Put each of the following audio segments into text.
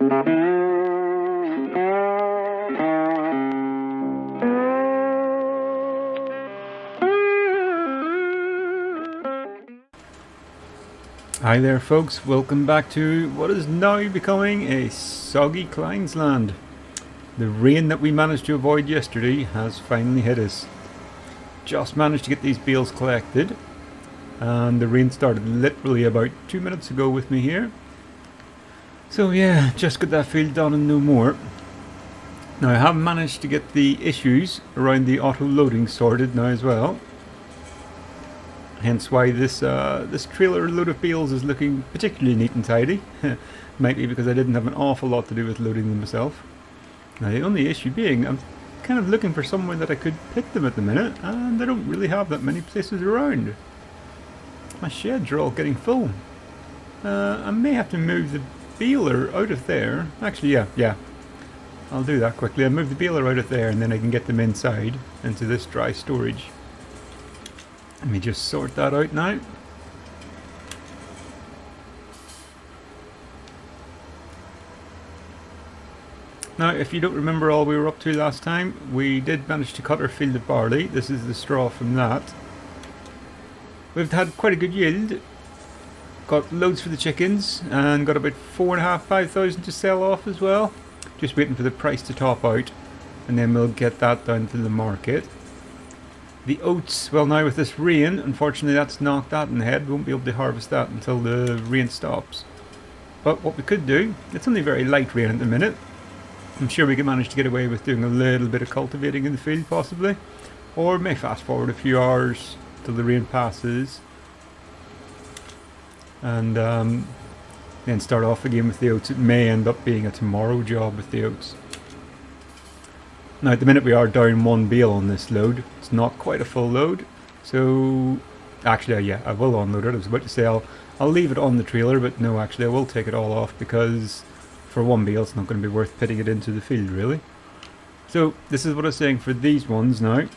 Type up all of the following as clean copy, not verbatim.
Hi there folks, welcome back to what is now becoming a soggy Kleines land. The rain that we managed to avoid yesterday has finally hit us. Just managed to get these bales collected and the rain started literally about 2 minutes ago with me here. So yeah, just got that field done and no more. Now I have managed to get the issues around the auto loading sorted now as well. Hence why this trailer load of bales is looking particularly neat and tidy. Might be because I didn't have an awful lot to do with loading them myself. Now the only issue being, I'm kind of looking for somewhere that I could pit them at the minute, and I don't really have that many places around. My sheds are all getting full. I may have to move the baler out of there. Actually, yeah. I'll do that quickly. I'll move the baler out of there and then I can get them inside into this dry storage. Let me just sort that out now. Now, if you don't remember all we were up to last time, we did manage to cut our field of barley. This is the straw from that. We've had quite a good yield. Got loads for the chickens and got about 4,500 to sell off as well. Just waiting for the price to top out and then we'll get that down to the market. The oats, well now with this rain, unfortunately that's knocked that in the head. We won't be able to harvest that until the rain stops. But what we could do, it's only very light rain at the minute. I'm sure we can manage to get away with doing a little bit of cultivating in the field possibly. Or may fast forward a few hours till the rain passes. And then start off again with the oats. It may end up being a tomorrow job with the oats. Now at the minute we are down one bale on this load. It's not quite a full load, so actually yeah, I will unload it. I was about to say I'll leave it on the trailer, but no, actually I will take it all off because for one bale it's not going to be worth pitting it into the field really. So this is what I was saying for these ones now.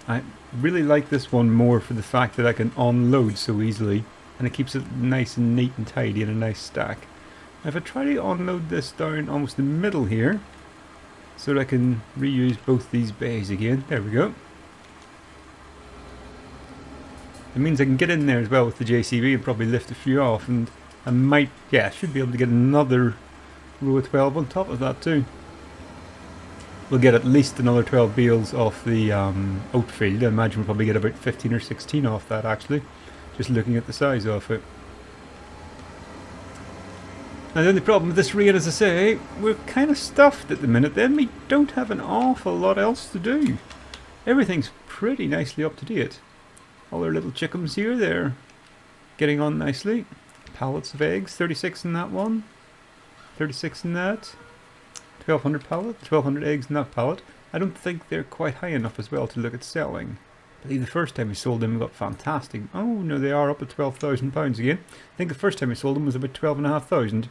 I really like this one more for the fact that I can unload so easily and it keeps it nice and neat and tidy in a nice stack. Now if I try to unload this down almost the middle here, so that I can reuse both these bays again. There we go. It means I can get in there as well with the JCB and probably lift a few off, and I might, yeah, should be able to get another row of 12 on top of that too. We'll get at least another 12 bales off the oat field. I imagine we'll probably get about 15 or 16 off that actually, just looking at the size of it. Now the only problem with this rain, as I say, we're kind of stuffed at the minute then. We don't have an awful lot else to do. Everything's pretty nicely up to date. All our little chickens here, they're getting on nicely. Pallets of eggs, 36 in that one. 36 in that. 1,200 pallet, 1,200 eggs in that pallet. I don't think they're quite high enough as well to look at selling. I believe the first time we sold them we got fantastic. Oh no, they are up at £12,000 again. I think the first time we sold them was about 12,500.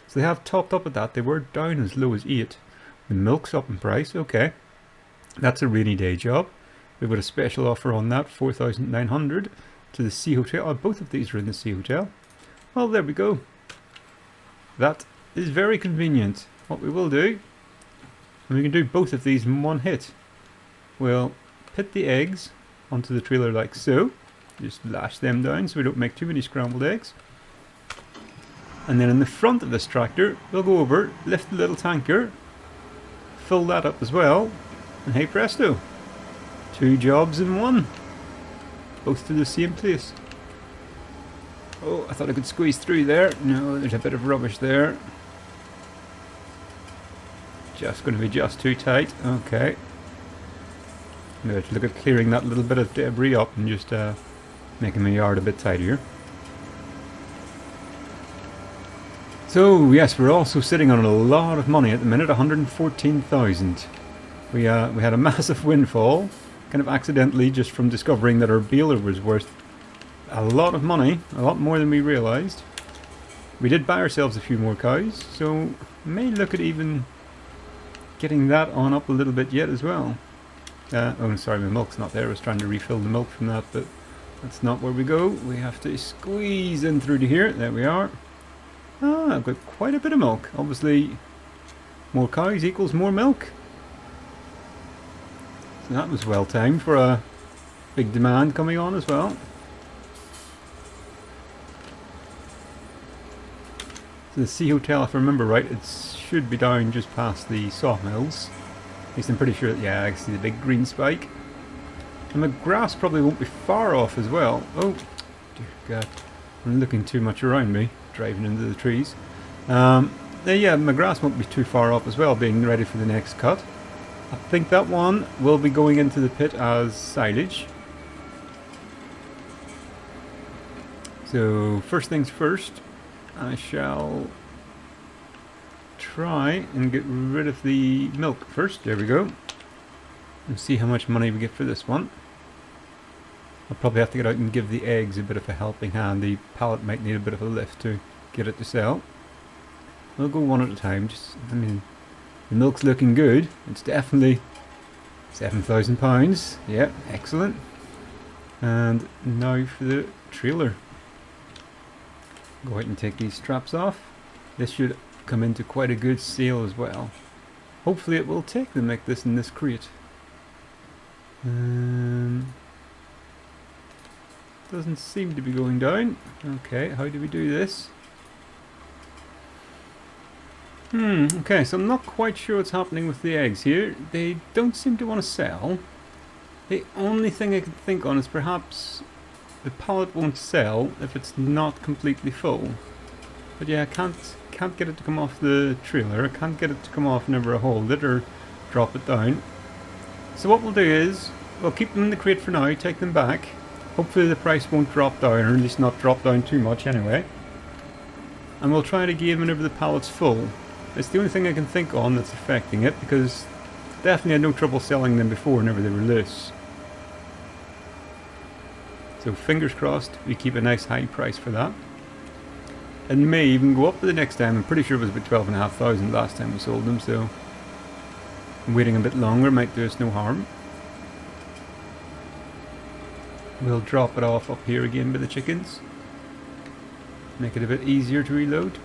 So they have topped up at that. They were down as low as 8. The milk's up in price, okay. That's a rainy day job. We've got a special offer on that, 4,900 to the Sea Hotel. Oh, both of these are in the Sea Hotel. Well, there we go. That is very convenient. What we will do, and we can do both of these in one hit. We'll put the eggs onto the trailer like so. Just lash them down so we don't make too many scrambled eggs. And then in the front of this tractor, we'll go over, lift the little tanker, fill that up as well, and hey presto, 2 jobs in one, both to the same place. Oh, I thought I could squeeze through there. No, there's a bit of rubbish there. Just going to be just too tight. Okay. I'm going to look at clearing that little bit of debris up and just making my yard a bit tidier. So yes, we're also sitting on a lot of money at the minute, 114,000. We had a massive windfall, kind of accidentally, just from discovering that our baler was worth a lot of money, a lot more than we realised. We did buy ourselves a few more cows, so may look at even getting that on up a little bit yet as well. Oh sorry, my milk's not there. I was trying to refill the milk from that, but that's not where we go. We have to squeeze in through to here. There we are. Ah, I've got quite a bit of milk. Obviously More cows equals more milk. So that was well timed for a big demand coming on as well. So the Sea Hotel, if I remember right, it should be down just past the sawmills. At least I'm pretty sure, yeah, I can see the big green spike. And the grass probably won't be far off as well. Oh, dear God. I'm looking too much around me, driving into the trees. Yeah, my grass won't be too far off as well, being ready for the next cut. I think that one will be going into the pit as silage. So, first things first, I shall try and get rid of the milk first. There we go. And see how much money we get for this one. I'll probably have to get out and give the eggs a bit of a helping hand. The pallet might need a bit of a lift to get it to sell. We'll go one at a time. I mean, the milk's looking good. It's definitely £7,000. Yeah, excellent. And now for the trailer. Go ahead and take these straps off. This should come into quite a good sale as well. Hopefully it will take them like this in this crate. Doesn't seem to be going down. Okay, how do we do this? Okay, so I'm not quite sure what's happening with the eggs here. They don't seem to want to sell. The only thing I can think on is perhaps the pallet won't sell if it's not completely full. But yeah, I can't get it to come off the trailer. I can't get it to come off whenever I hold it or drop it down. So what we'll do is, we'll keep them in the crate for now, take them back. Hopefully the price won't drop down, or at least not drop down too much anyway. And we'll try it again whenever the pallet's full. It's the only thing I can think on that's affecting it, because definitely had no trouble selling them before whenever they were loose. So fingers crossed we keep a nice high price for that. And may even go up the next time. I'm pretty sure it was about 12,500 last time we sold them, so waiting a bit longer might do us no harm. We'll drop it off up here again by the chickens. Make it a bit easier to reload.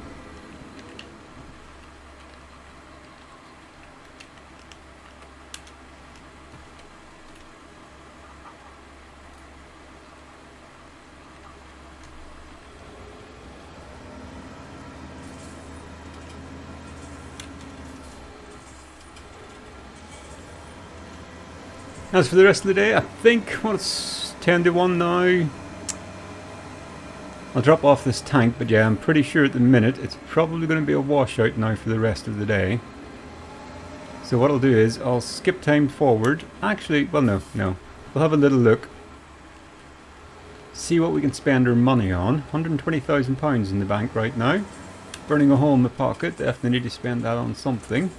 As for the rest of the day, I think, well, it's 10 to 1 now. I'll drop off this tank, but yeah, I'm pretty sure at the minute it's probably going to be a washout now for the rest of the day. So what I'll do is, I'll skip time forward. Actually, well no. We'll have a little look. See what we can spend our money on. £120,000 in the bank right now. Burning a hole in the pocket, definitely need to spend that on something.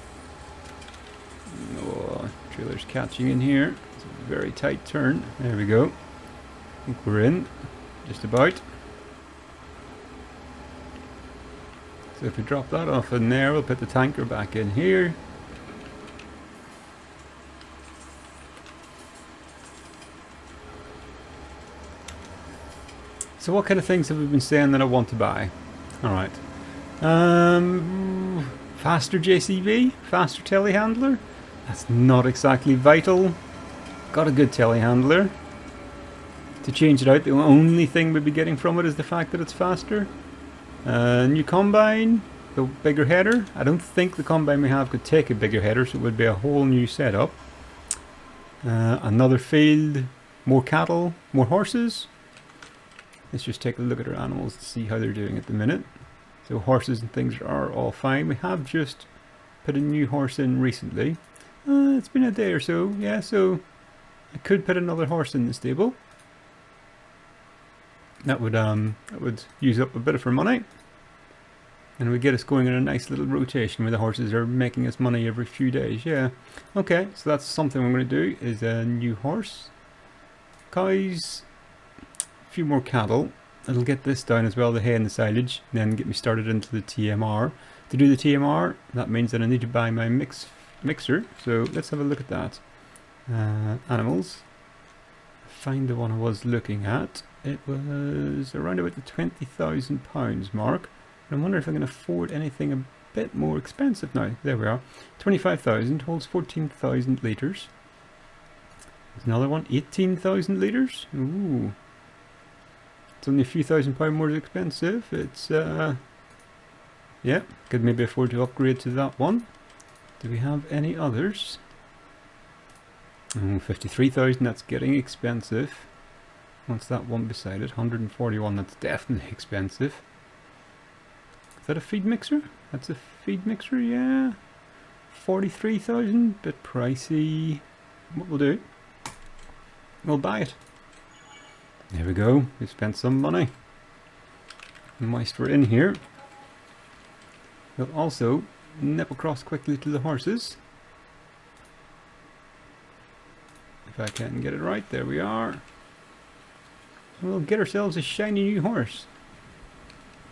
Oh, trailer's catching in here. It's a very tight turn. There we go. I think we're in. Just about. So if we drop that off in there, we'll put the tanker back in here. So what kind of things have we been saying that I want to buy? Alright. Faster JCB? Faster telehandler? That's not exactly vital. Got a good telehandler. To change it out, the only thing we'll be getting from it is the fact that it's faster. New combine, the bigger header. I don't think the combine we have could take a bigger header, so it would be a whole new setup. Another field, more cattle, more horses. Let's just take a look at our animals to see how they're doing at the minute. So horses and things are all fine. We have just put a new horse in recently. It's been a day or so, yeah, so I could put another horse in the stable. That would use up a bit of our money. And it would get us going in a nice little rotation where the horses are making us money every few days, yeah. Okay, so that's something I'm going to do, is a new horse. Cows, a few more cattle. It'll get this down as well, the hay and the silage, and then get me started into the TMR. To do the TMR, that means that I need to buy my mixer, so let's have a look at that. Animals. Find the one I was looking at. It was around about the £20,000 mark. And I wonder if I can afford anything a bit more expensive now. There we are. 25,000 holds 14,000 litres. There's another one, 18,000 litres. Ooh. It's only a few £1,000 more expensive. It's, yeah, could maybe afford to upgrade to that one. Do we have any others? Oh, 53,000, that's getting expensive. What's that one beside it? 141, that's definitely expensive. Is that a feed mixer? That's a feed mixer, yeah. 43,000, bit pricey. What we'll do, we'll buy it. There we go, we spent some money. And whilst we're in here, we'll also nip across quickly to the horses. If I can get it right, there we are. We'll get ourselves a shiny new horse.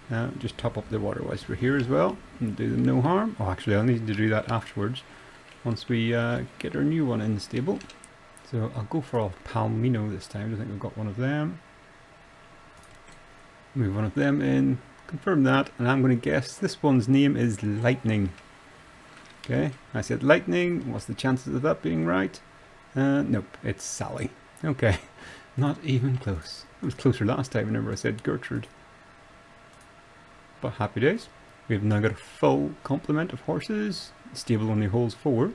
Now, just top up the water whilst we're here as well, and do them no harm. Oh, actually, I'll need to do that afterwards, once we get our new one in the stable. So I'll go for a Palmino this time. I think we've got one of them. Move one of them in, confirm that, and I'm going to guess this one's name is Lightning. Okay, I said Lightning. What's the chances of that being right? Nope, it's Sally. Okay, not even close. It was closer last time whenever I said Gertrude. But happy days. We've now got a full complement of horses. The stable only holds 4.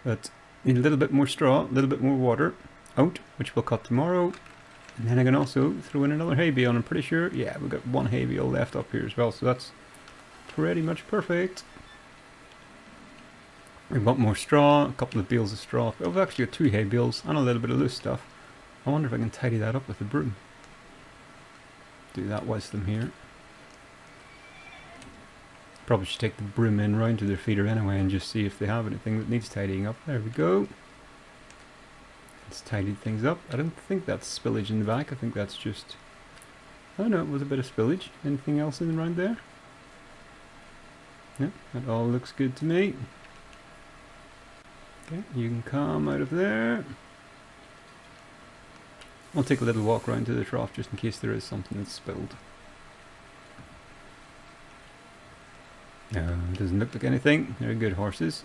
But need a little bit more straw, a little bit more water out, which we'll cut tomorrow. And then I can also throw in another hay bale. I'm pretty sure, yeah, we've got 1 hay bale left up here as well. So that's pretty much perfect. We've got more straw, a couple of bales of straw. We've actually got 2 hay bales and a little bit of loose stuff. I wonder if I can tidy that up with a broom. Do that whilst I'm here. Probably should take the broom in round to their feeder anyway and just see if they have anything that needs tidying up. There we go. It's tidied things up. I don't think that's spillage in the back. I think that's just... Oh no, it was a bit of spillage. Anything else in around there? Yeah, that all looks good to me. Okay, you can come out of there. I'll take a little walk around to the trough just in case there is something that's spilled. No, it doesn't look like anything. They're good horses.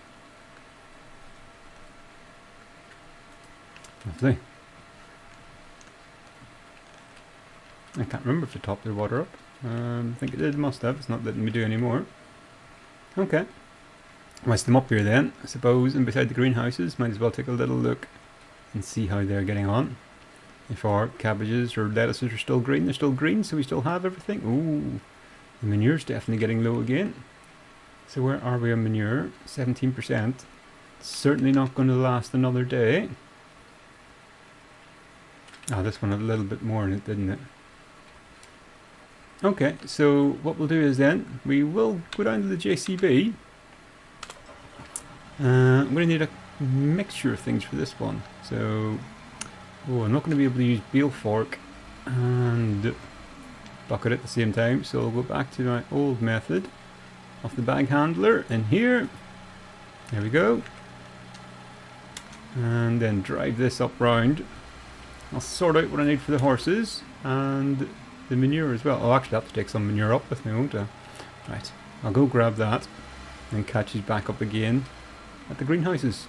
Lovely. I can't remember if they topped their water up. I think it did, must have. It's not letting me do any more. Okay. Whilst I'm up here then, I suppose, and beside the greenhouses, might as well take a little look and see how they're getting on. If our cabbages or lettuces are still green, they're still green, so we still have everything. Ooh, the manure's definitely getting low again. So where are we on manure? 17%. Certainly not going to last another day. Ah, this one had a little bit more in it, didn't it? Okay, so what we'll do is then, we will go down to the JCB. I'm going to need a mixture of things for this one. So, oh, I'm not going to be able to use bale fork and bucket at the same time. So I'll go back to my old method of the bag handler in here. There we go. And then drive this up round. I'll sort out what I need for the horses and the manure as well. I'll actually have to take some manure up with me, won't I? Right, I'll go grab that and catch you back up again at the greenhouses.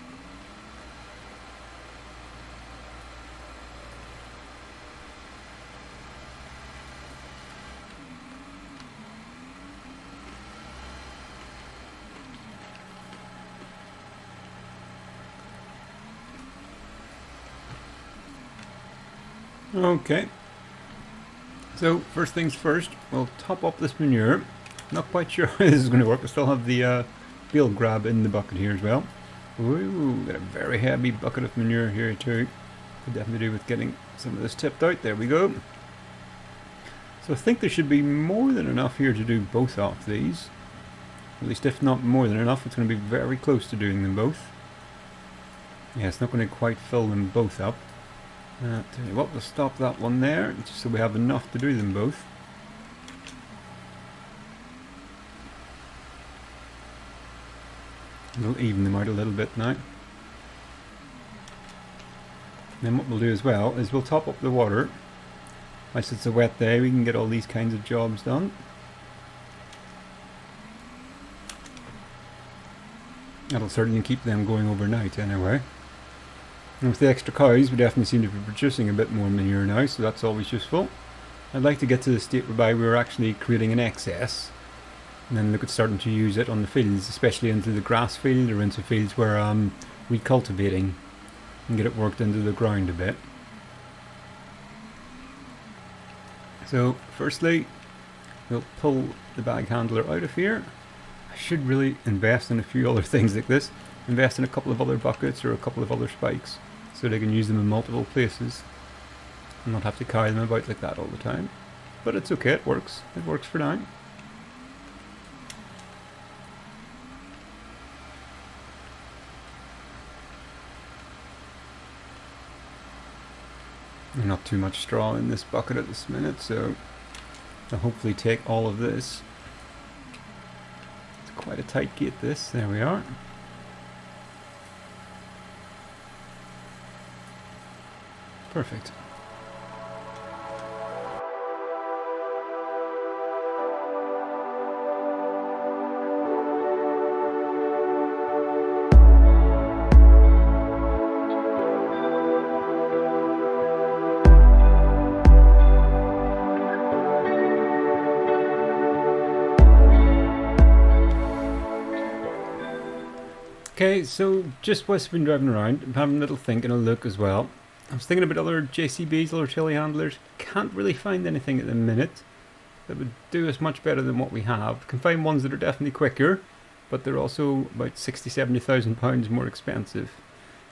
Okay, so first things first, we'll top up this manure. Not quite sure how this is going to work. I still have the bale grab in the bucket here as well. Ooh, got a very heavy bucket of manure here too. Could definitely do with getting some of this tipped out. There we go. So I think there should be more than enough here to do both of these. At least if not more than enough, it's going to be very close to doing them both. Yeah, it's not going to quite fill them both up. Tell you what, we'll stop that one there, just so we have enough to do them both. We'll even them out a little bit now. Then what we'll do as well is we'll top up the water. Whilst it's a wet day, we can get all these kinds of jobs done. That'll certainly keep them going overnight anyway. And with the extra cows, we definitely seem to be producing a bit more manure now, so that's always useful. I'd like to get to the state whereby we're actually creating an excess, and then look at starting to use it on the fields, especially into the grass field or into fields where weed cultivating, and get it worked into the ground a bit. So firstly, we'll pull the bag handler out of here. I should really invest in a few other things like this. Invest in a couple of other buckets or a couple of other spikes so they can use them in multiple places and not have to carry them about like that all the time. But it's okay, it works. It works for now. Not too much straw in this bucket at this minute, so I'll hopefully take all of this. It's quite a tight gate this, there we are. Perfect. Okay, so just whilst I've been driving around, I'm having a little think and a look as well. I was thinking about other JCBs, other telehandlers. Can't really find anything at the minute that would do us much better than what we have. Can find ones that are definitely quicker, but they're also about 60-70,000 pounds more expensive.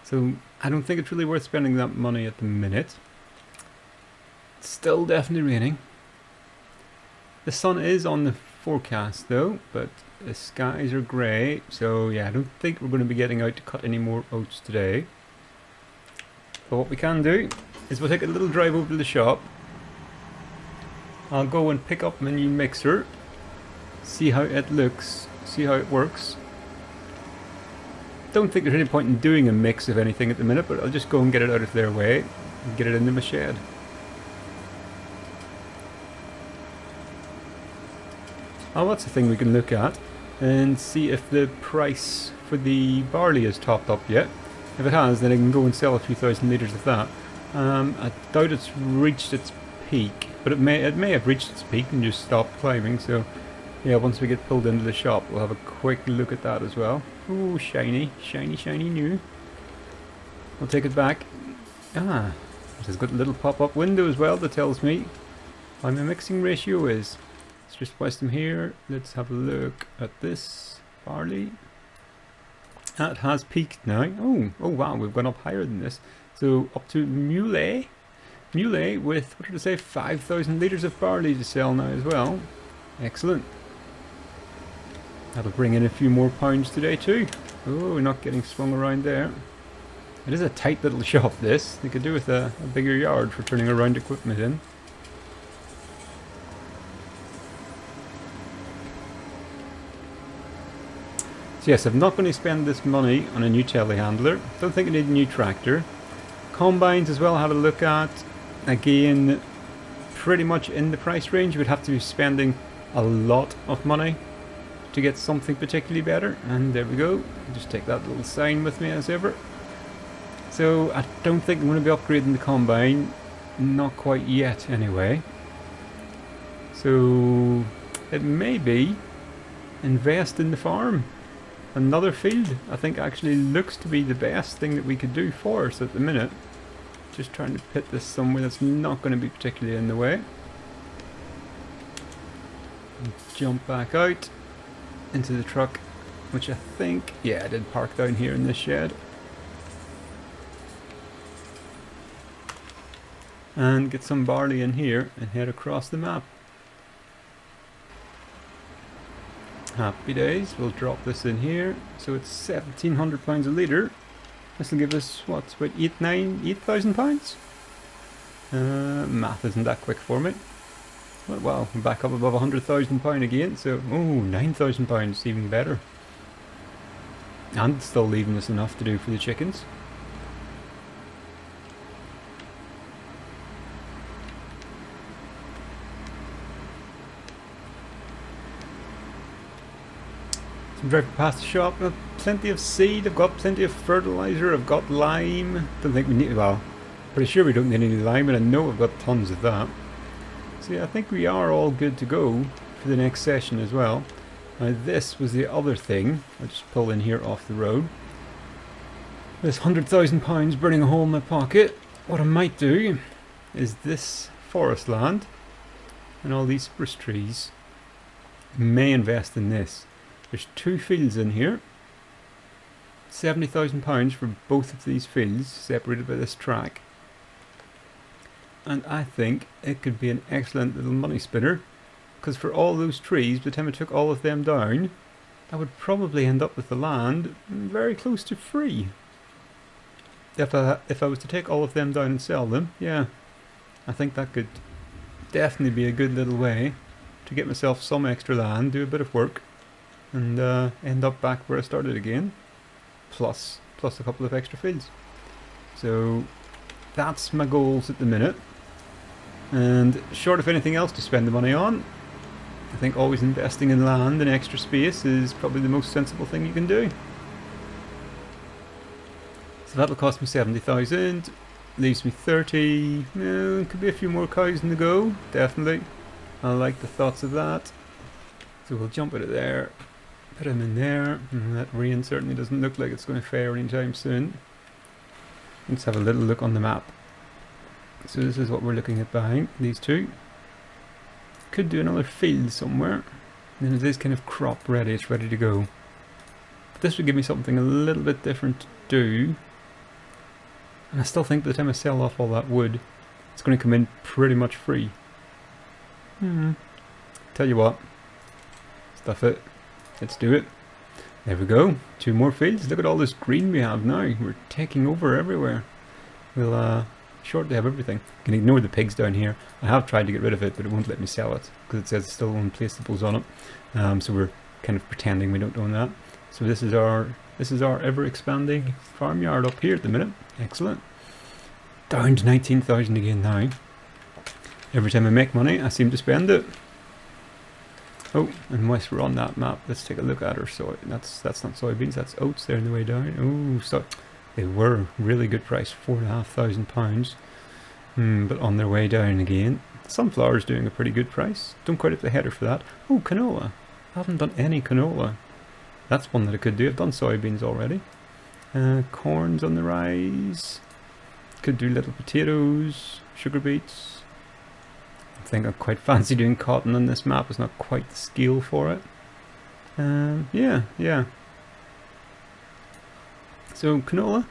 So I don't think it's really worth spending that money at the minute. It's still definitely raining. The sun is on the forecast though, but the skies are grey, so yeah, I don't think we're going to be getting out to cut any more oats today. But what we can do is we'll take a little drive over to the shop. I'll go and pick up my new mixer, see how it looks, see how it works. Don't think there's any point in doing a mix of anything at the minute, but I'll just go and get it out of their way and get it into my shed. Oh, that's a thing we can look at and see if the price for the barley is topped up yet. If it has, then I can go and sell a few thousand litres of that. I doubt it's reached its peak, but it may have reached its peak and just stopped climbing. So yeah, once we get pulled into the shop, we'll have a quick look at that as well. Ooh, shiny, shiny, shiny new. I'll take it back. Ah, it has got a little pop-up window as well that tells me what my mixing ratio is. Let's just place them here. Let's have a look at this barley. That has peaked now. Oh wow, we've gone up higher than this. So up to Mule with, what did I say, 5,000 litres of barley to sell now as well. Excellent. That'll bring in a few more pounds today too. Oh, not getting swung around there. It is a tight little shop this. They could do with a bigger yard for turning around equipment in. Yes, I'm not going to spend this money on a new telehandler. Don't think I need a new tractor. Combines as well, had a look at. Again, pretty much in the price range. We'd have to be spending a lot of money to get something particularly better. And there we go. Just take that little sign with me as ever. So I don't think I'm going to be upgrading the combine. Not quite yet anyway. So it may be invest in the farm. Another field, I think, actually looks to be the best thing that we could do for us at the minute. Just trying to pit this somewhere that's not going to be particularly in the way. And jump back out into the truck, which I think, yeah, I did park down here in this shed. And get some barley in here and head across the map. Happy days. We'll drop this in here. So it's 1,700 pounds a litre. This will give us, what, about 8,000 pounds? Math isn't that quick for me. But well, we're back up above 100,000 pound again. So, oh, 9,000 pounds, even better. And still leaving us enough to do for the chickens. I'm driving past the shop. I've got plenty of seed. I've got plenty of fertilizer. I've got lime. Don't think we need. Well, pretty sure we don't need any lime, and I know I've got tons of that. So yeah, I think we are all good to go for the next session as well. Now this was the other thing. I'll just pull in here off the road. This £100,000 burning a hole in my pocket. What I might do is this forest land and all these spruce trees. May invest in this. There's 2 fields in here. £70,000 for both of these fields separated by this track. And I think it could be an excellent little money spinner, because for all those trees, by the time I took all of them down, I would probably end up with the land very close to free. If I was to take all of them down and sell them, yeah, I think that could definitely be a good little way to get myself some extra land, do a bit of work, and end up back where I started again, plus a couple of extra fields. So that's my goals at the minute. And short of anything else to spend the money on, I think always investing in land and extra space is probably the most sensible thing you can do. So that'll cost me 70,000, leaves me 30, could be a few more cows in the go, definitely. I like the thoughts of that. So we'll jump out of there, put him in there, and that rain certainly doesn't look like it's going to fare anytime soon. Let's have a little look on the map. So this is what we're looking at buying, these 2. Could do another field somewhere, and then it is kind of crop ready, it's ready to go. But this would give me something a little bit different to do. And I still think by the time I sell off all that wood, it's going to come in pretty much free. Tell you what, stuff it, let's do it. There we go, 2 more fields. Look at all this green we have now. We're taking over everywhere. We'll shortly have everything. You can ignore the pigs down here. I have tried to get rid of it, but it won't let me sell it because it says it's still unplaceables on it. So we're kind of pretending we don't own that. So this is our ever expanding farmyard up here at the minute. Excellent. Down to 19,000 again now. Every time I make money, I seem to spend it. Oh, and whilst we're on that map, let's take a look at our soy. That's not soybeans, that's oats there on the way down. Oh, so they were really good price, £4,500. But on their way down again. Sunflower's doing a pretty good price. Don't quite have the header for that. Oh, canola. I haven't done any canola. That's one that I could do. I've done soybeans already. Corn's on the rise. Could do little potatoes, sugar beets. I think I quite fancy doing cotton on this map. It's not quite the scale for it. Yeah. So canola.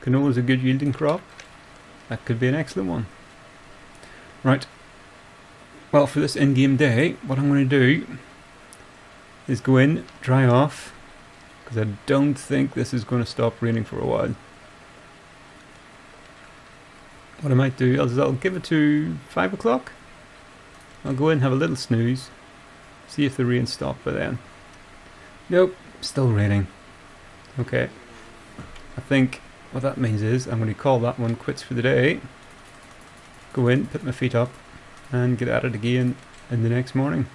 Canola's a good yielding crop. That could be an excellent one. Right. Well, for this in-game day, what I'm going to do is go in, dry off, because I don't think this is going to stop raining for a while. What I might do is I'll give it to 5 o'clock. I'll go in, have a little snooze, see if the rain stopped by then. Nope, still raining. Okay. I think what that means is I'm going to call that one quits for the day. Go in, put my feet up, and get at it again in the next morning.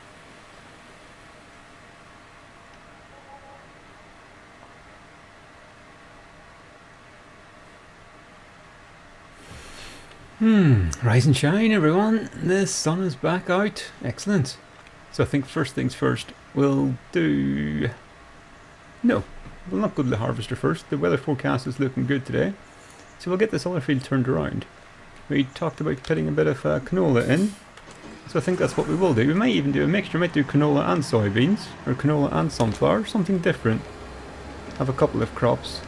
Rise and shine, everyone. The sun is back out. Excellent. So I think first things first, we'll do... No, we'll not go to the harvester first. The weather forecast is looking good today. So we'll get this other field turned around. We talked about putting a bit of canola in. So I think that's what we will do. We might even do a mixture. We might do canola and soybeans, or canola and sunflower, something different. Have a couple of crops.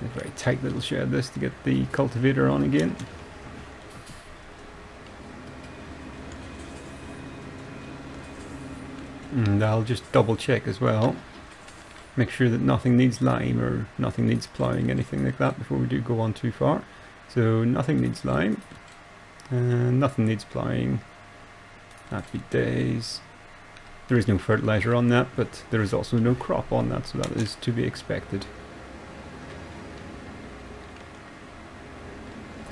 A very tight little shed this to get the cultivator on again. And I'll just double check as well. Make sure that nothing needs lime or nothing needs ploughing, anything like that before we do go on too far. So nothing needs lime and nothing needs ploughing. Happy days. There is no fertilizer on that, but there is also no crop on that, so that is to be expected.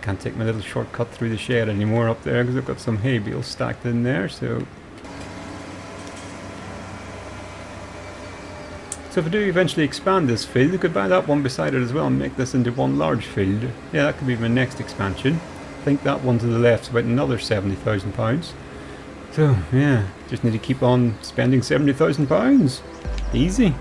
Can't take my little shortcut through the shed anymore up there because I've got some hay bales stacked in there, so So if I do eventually expand this field, I could buy that one beside it as well and make this into one large field. Yeah, that could be my next expansion. I think that one to the left's about another £70,000. So yeah, just need to keep on spending £70,000. Easy.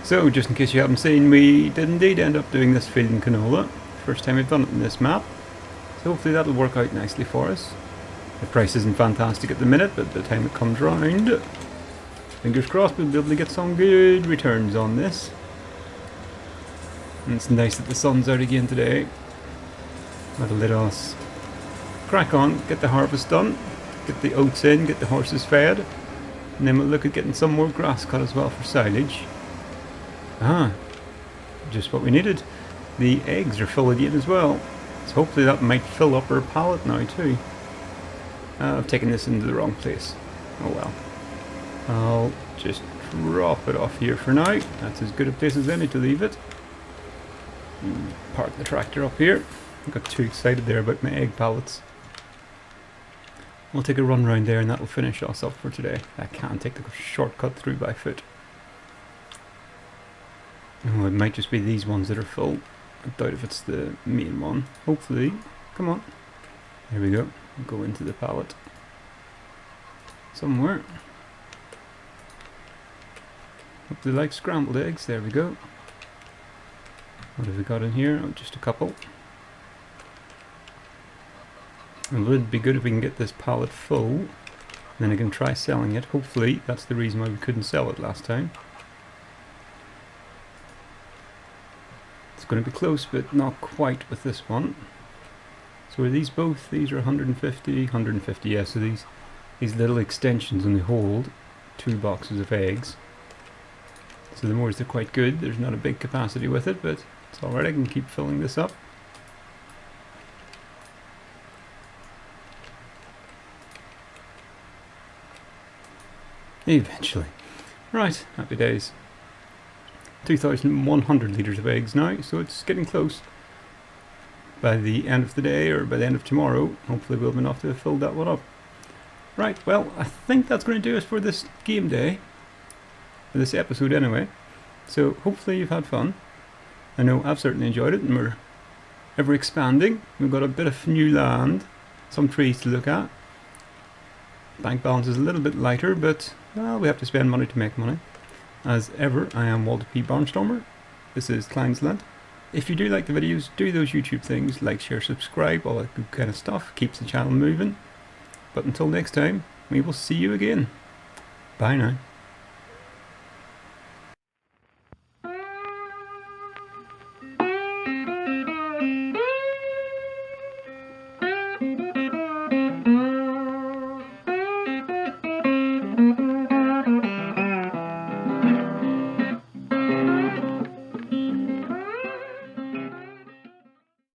So, just in case you haven't seen, we did indeed end up doing this field in canola. First time we've done it in this map. So hopefully that'll work out nicely for us. The price isn't fantastic at the minute, but by the time it comes round, fingers crossed we'll be able to get some good returns on this. And it's nice that the sun's out again today. That'll let us crack on, get the harvest done, get the oats in, get the horses fed, and then we'll look at getting some more grass cut as well for silage. Ah, just what we needed. The eggs are full again as well, so hopefully that might fill up our pallet now too. I've taken this into the wrong place. Oh well. I'll just drop it off here for now. That's as good a place as any to leave it. Park the tractor up here. I got too excited there about my egg pallets. We'll take a run round there and that'll finish us up for today. I can't take the shortcut through by foot. Oh, it might just be these ones that are full. I doubt if it's the main one. Hopefully. Come on. There we go. Go into the pallet. Somewhere. Hopefully like scrambled eggs. There we go. What have we got in here? Oh, just a couple. It would be good if we can get this pallet full. Then I can try selling it. Hopefully that's the reason why we couldn't sell it last time. It's going to be close, but not quite with this one. So are these both? These are 150, 150, yeah, so these little extensions only hold 2 boxes of eggs. So the Moors are quite good. There's not a big capacity with it, but it's alright, I can keep filling this up. Eventually. Right, happy days. 2,100 litres of eggs now, so it's getting close. By the end of the day, or by the end of tomorrow, hopefully we'll have enough to have filled that one up. Right, well, I think that's going to do us for this game day. For this episode anyway. So hopefully you've had fun. I know I've certainly enjoyed it, and we're ever expanding. We've got a bit of new land, some trees to look at. Bank balance is a little bit lighter, but well, we have to spend money to make money. As ever, I am Walter P. Barnstormer. This is Kleines. If you do like the videos, do those YouTube things, like, share, subscribe, all that good kind of stuff, keeps the channel moving. But until next time, we will see you again. Bye now.